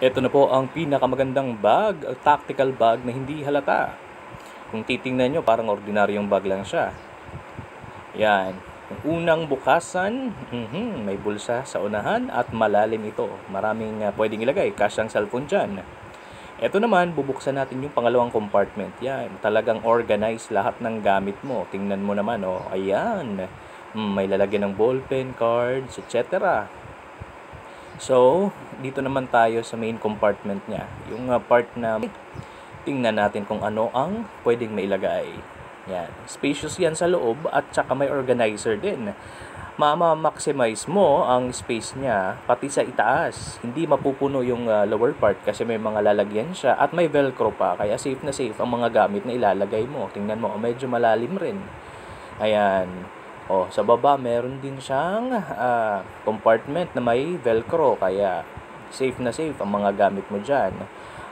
Ito na po ang pinakamagandang bag, tactical bag na hindi halata. Kung titingnan nyo, parang ordinaryong bag lang siya. Yan. Yung unang bukasan, may bulsa sa unahan at malalim ito. Maraming pwedeng ilagay, kasyang cellphone dyan. Ito naman, bubuksan natin yung pangalawang compartment. Yan, talagang organized lahat ng gamit mo. Tingnan mo naman, oh. Ayan. May lalagyan ng ballpen, cards, etc. So, dito naman tayo sa main compartment niya. Yung part na tingnan natin kung ano ang pwedeng mailagay. Yan. Spacious yan sa loob at saka may organizer din. Ma-maximize mo ang space niya pati sa itaas. Hindi mapupuno yung lower part kasi may mga lalagyan siya at may velcro pa. Kaya safe na safe ang mga gamit na ilalagay mo. Tingnan mo, medyo malalim rin. Ayan. Sa baba meron din siyang compartment na may velcro. Kaya safe na safe ang mga gamit mo dyan.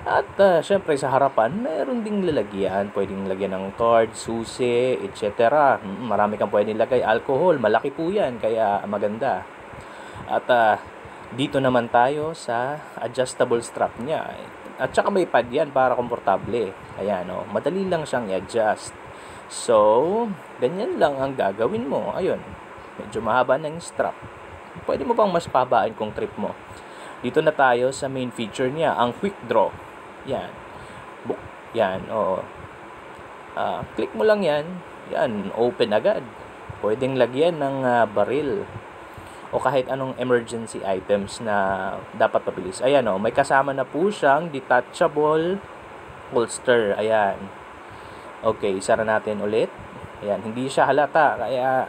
At syempre sa harapan, meron ding lalagyan. Pwedeng lagyan ng card, susi, etc. Marami kang pwedeng lagay. Alcohol, malaki po yan. Kaya maganda. At dito naman tayo sa adjustable strap niya. At saka may pad yan para komportable. Ayan, madali lang siyang i-adjust. So, ganyan lang ang gagawin mo. Ayun, medyo mahaba na yung strap. Pwede mo pang mas pabaan kung trip mo. Dito na tayo sa main feature niya, ang quick draw. Yan. Yan, click mo lang yan. Yan, open agad. Pwedeng lagyan ng baril o kahit anong emergency items na dapat mabilis. Ayan, may kasama na po siyang detachable holster. Ayan. Okay, isara natin ulit. Ayan, hindi siya halata. Kaya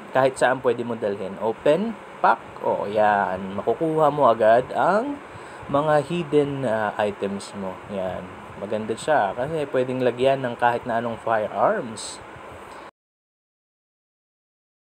kahit saan pwede mo dalhin. Open, pack. Yan. Makukuha mo agad ang mga hidden items mo. Yan. Maganda siya kasi pwedeng lagyan ng kahit na anong firearms.